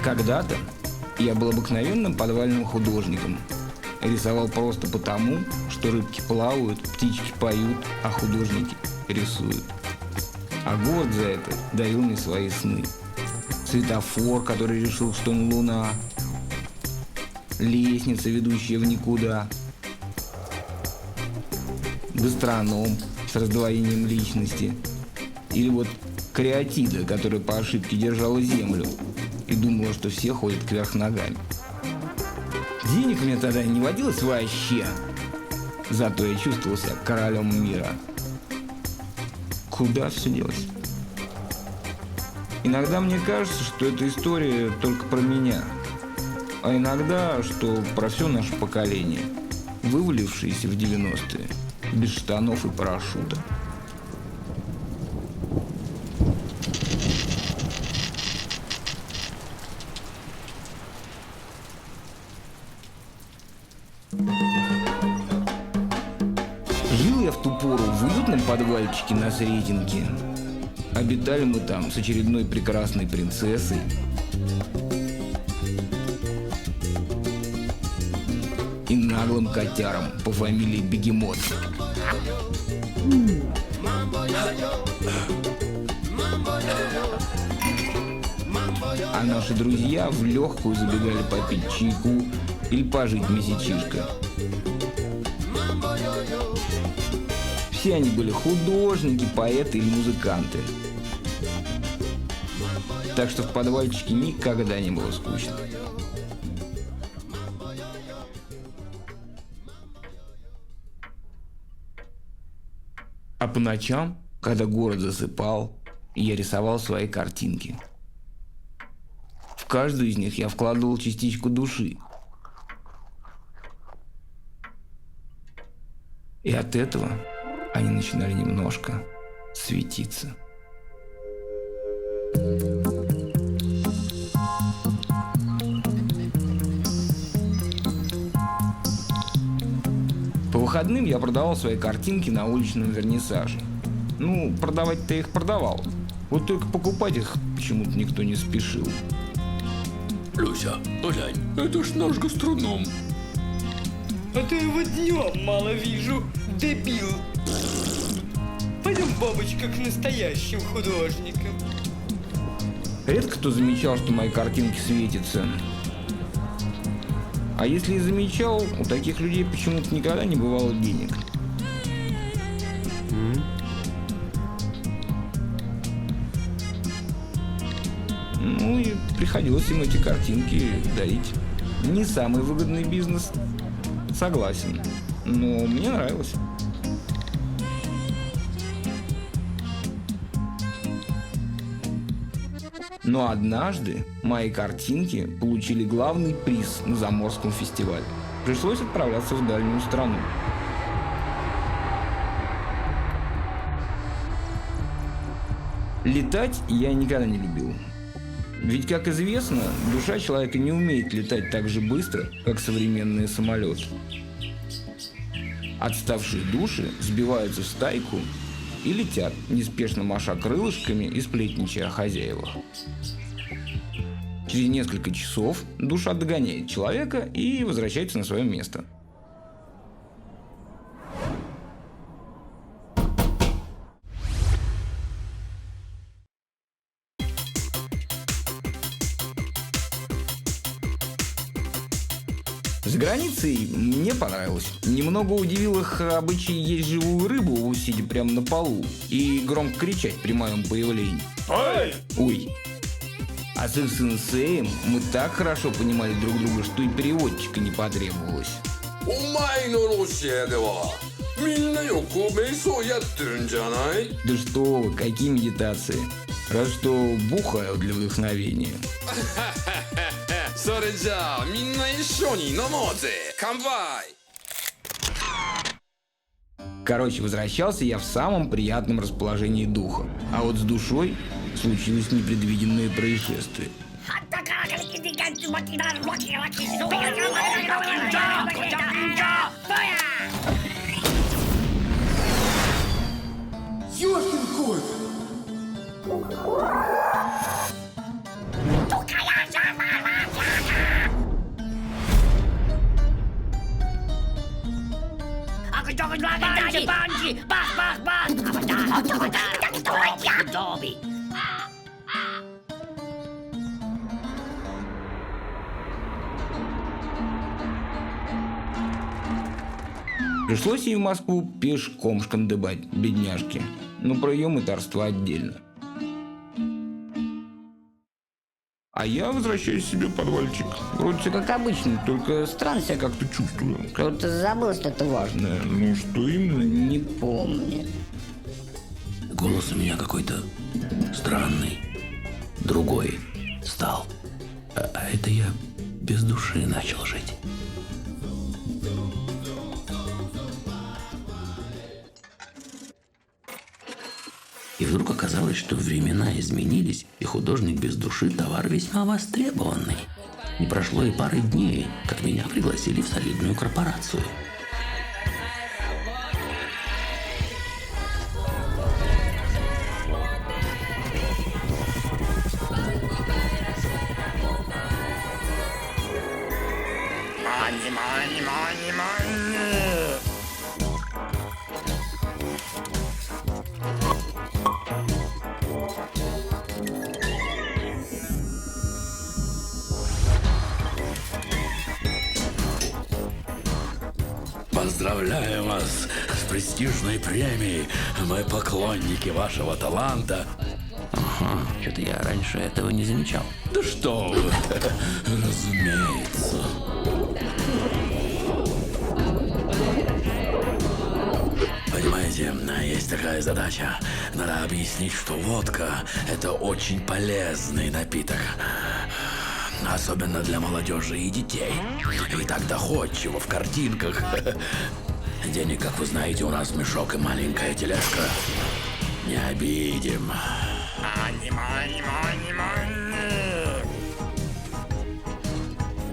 Когда-то я был обыкновенным подвальным художником. Рисовал просто потому, что рыбки плавают, птички поют, а художники рисуют. А город за это дарил мне свои сны. Светофор, который решил, что он луна. Лестница, ведущая в никуда. Гастроном с раздвоением личности. Или вот кариатида, которая по ошибке держала землю и думала, что все ходят кверх ногами. Денег мне тогда не водилось вообще. Зато я чувствовал себя королем мира. Куда все делось? Иногда мне кажется, что эта история только про меня. А иногда, что про все наше поколение, вывалившееся в 90-е, без штанов и парашюта. Жил я в ту пору в уютном подвальчике на Сретенке. Обитали мы там с очередной прекрасной принцессой. И наглым котяром по фамилии Бегемот. А наши друзья в легкую забегали попить чайку или пожить месячишко. Все они были художники, поэты или музыканты. Так что в подвальчике никогда не было скучно. А по ночам, когда город засыпал, я рисовал свои картинки. В каждую из них я вкладывал частичку души. И от этого они начинали немножко светиться. По выходным я продавал свои картинки на уличном вернисаже. Ну, продавать-то их продавал. Вот только покупать их почему-то никто не спешил. Люся, глянь, это ж наш гастроном. А то его днем мало вижу, дебил. Пойдем, бабочка, к настоящим художникам. Редко кто замечал, что мои картинки светятся. А если и замечал, у таких людей почему-то никогда не бывало денег. Ну и приходилось им эти картинки дарить. Не самый выгодный бизнес, согласен, но мне нравилось. Но однажды мои картинки получили главный приз на Заморском фестивале. Пришлось отправляться в дальнюю страну. Летать я никогда не любил. Ведь, как известно, душа человека не умеет летать так же быстро, как современные самолеты. Отставшие души сбиваются в стайку и летят, неспешно маша крылышками и сплетничая о хозяевах. Через несколько часов душа догоняет человека и возвращается на свое место. За границей мне понравилось. Немного удивил их обычай есть живую рыбу, сидя прямо на полу, и громко кричать при моем появлении. Ой! Ой. А с их сенсеем мы так хорошо понимали друг друга, что и переводчика не потребовалось. お前のロシアではみんなよく瞑想やってるんじゃない？ Да что вы, какие медитации. Раз что бухаю для вдохновения. それじゃあみんな一緒に飲もうぜ。乾杯！ Короче, возвращался я в самом приятном расположении духа. А вот с душой случилось непредвиденное происшествие. Ёшкин кот! Банджи! Бах! Добби! Пришлось ей в Москву пешком шкандыбать, бедняжки. Но про ее мытарство отдельно. А я возвращаюсь себе в подвальчик. Вроде все как обычно, только странно себя как-то чувствую. Кто-то забыл что-то важное. Ну что именно? Не помню. Голос у меня какой-то странный, другой стал. А это я без души начал жить. И вдруг оказалось, что времена изменились, и художник без души – товар весьма востребованный. Не прошло и пары дней, как меня пригласили в солидную корпорацию. Поздравляю вас с престижной премией. Мы поклонники вашего таланта. Ага, что-то я раньше этого не замечал. Да что вы, разумеется. Понимаете, есть такая задача. Надо объяснить, что водка – это очень полезный напиток. Особенно для молодежи и детей. И так доходчиво в картинках. Денег, как вы знаете, у нас мешок и маленькая тележка. Не обидим.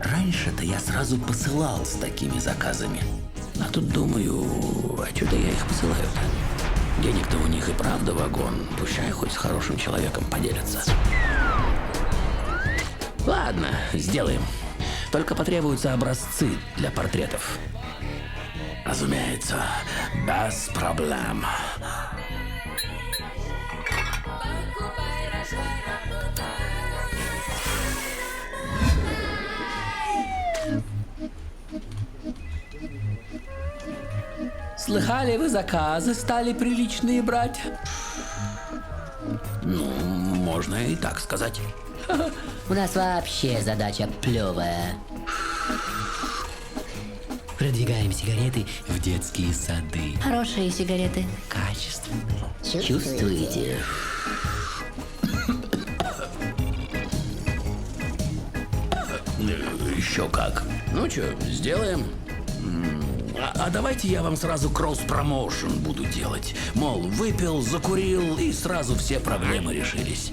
Раньше-то я сразу посылал с такими заказами. А тут думаю, а что-то я их посылаю-то. Денег-то у них и правда вагон. Пущай хоть с хорошим человеком поделятся. Ладно, сделаем. Только потребуются образцы для портретов. Разумеется, без проблем. Слыхали, вы заказы стали приличные брать? Ну, можно и так сказать. У нас вообще задача плевая. Продвигаем сигареты в детские сады. Хорошие сигареты. Качественные. Чувствуете? Еще как. Ну что, сделаем? А давайте я вам сразу кросс-промоушен буду делать. Мол, выпил, закурил, и сразу все проблемы решились.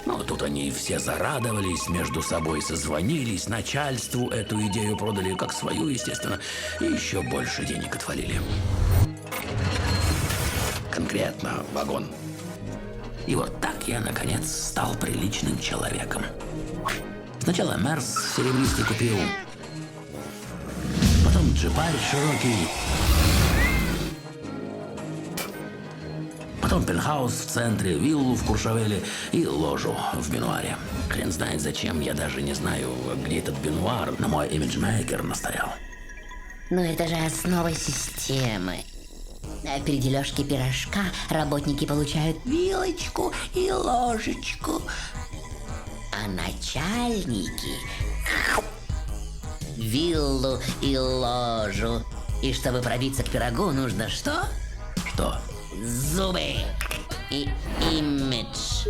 Ну, тут они все зарадовались, между собой созвонились, начальству эту идею продали как свою, естественно, и еще больше денег отвалили. Конкретно вагон. И вот так я, наконец, стал приличным человеком. Сначала Мерс серебристый купил, потом джипарь широкий, потом пентхаус в центре, виллу в Куршавеле и ложу в Бенуаре. Хрен знает зачем, я даже не знаю, где этот Бенуар, но мой имиджмейкер настоял. Ну это же основа системы. При дележке пирожка работники получают вилочку и ложечку. А начальники виллу и ложу. И чтобы пробиться к пирогу, нужно что? Что? Зубы и имидж.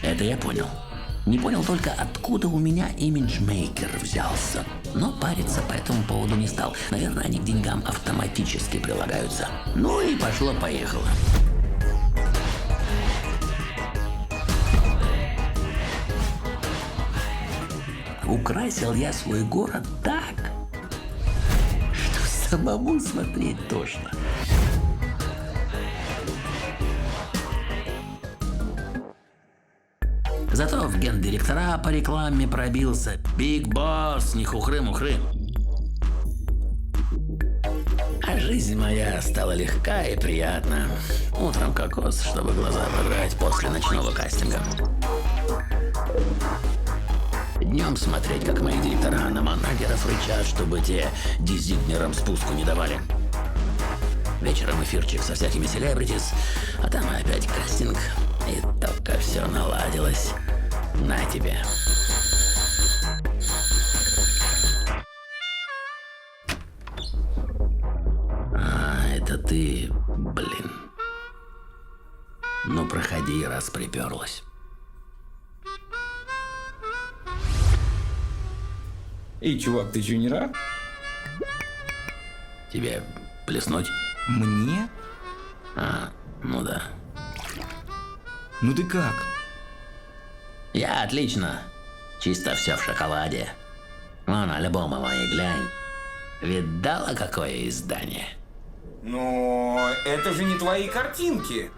Это я понял. Не понял только, откуда у меня имиджмейкер взялся. Но париться по этому поводу не стал. Наверное, они к деньгам автоматически прилагаются. Ну и пошло-поехало. Украсил я свой город так, что самому смотреть тошно. Зато в гендиректора по рекламе пробился. Биг Босс, не хухры-мухры. А жизнь моя стала легка и приятна. Утром кокос, чтобы глаза подрать после ночного кастинга. Днем смотреть, как мои директора на манагеров рычат, чтобы те дизайнерам спуску не давали. Вечером эфирчик со всякими селебритис, а там опять кастинг. И только все наладилось. На тебе. А, это ты, блин. Ну, проходи, раз приперлась. Эй, чувак, ты чё, не рад? Тебе плеснуть? Мне? А, ну да. Ну ты как? Я отлично. Чисто все в шоколаде. Вон, альбомы мои глянь. Видала, какое издание? Но это же не твои картинки.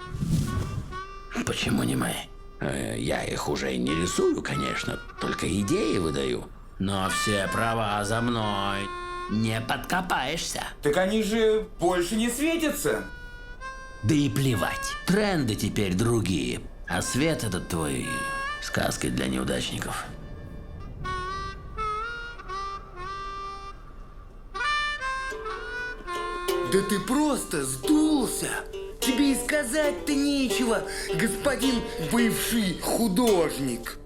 Почему не мои? Я их уже не рисую, конечно, только идеи выдаю. Но все права за мной. Не подкопаешься. Так они же больше не светятся. Да и плевать. Тренды теперь другие. А свет этот твой сказки для неудачников. Да ты просто сдулся. Тебе и сказать-то нечего, господин бывший художник.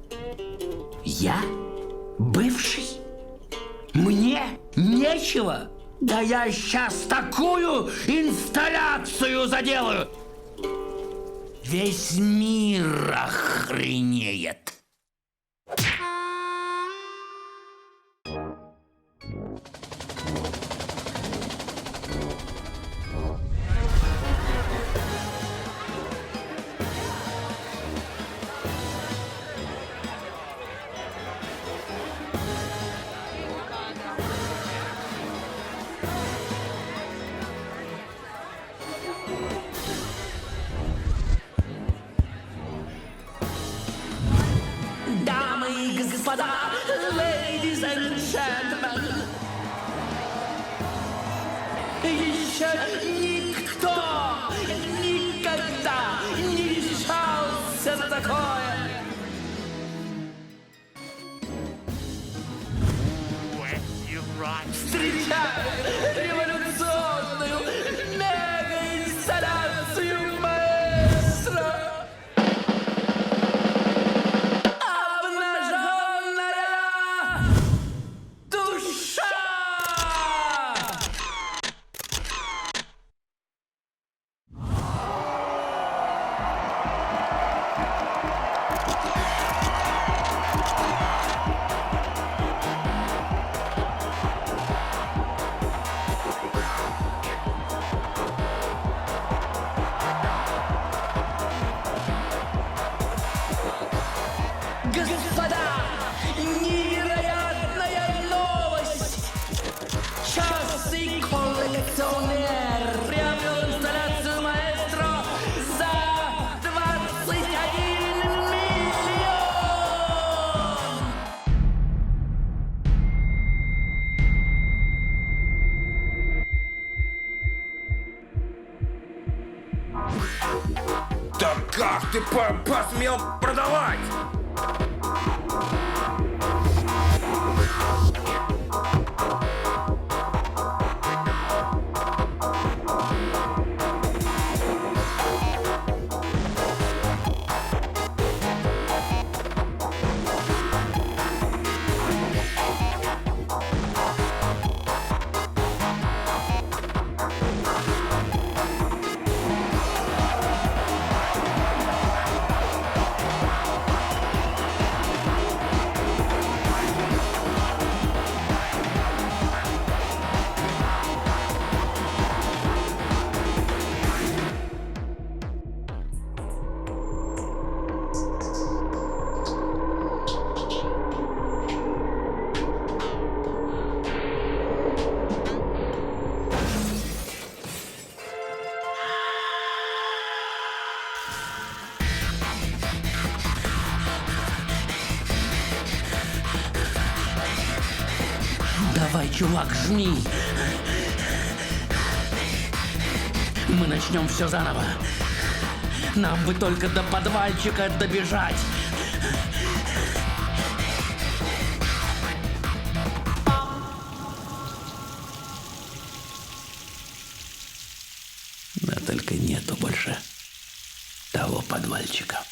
Я? Бывший? Мне нечего? Да я сейчас такую инсталляцию заделаю! Весь мир охренеет. Дамы и господа, ladies and gentlemen, еще никто никогда не решался на такое. Встречаю революционную мега-инсталляцию маэстро. Господа, невероятная новость! Частный коллекционер приобрел инсталляцию маэстро за 21 миллион! Так как ты посмел продавать? Давай, чувак, жми. Мы начнем все заново. Нам бы только до подвальчика добежать. Но только нету больше того подвальчика.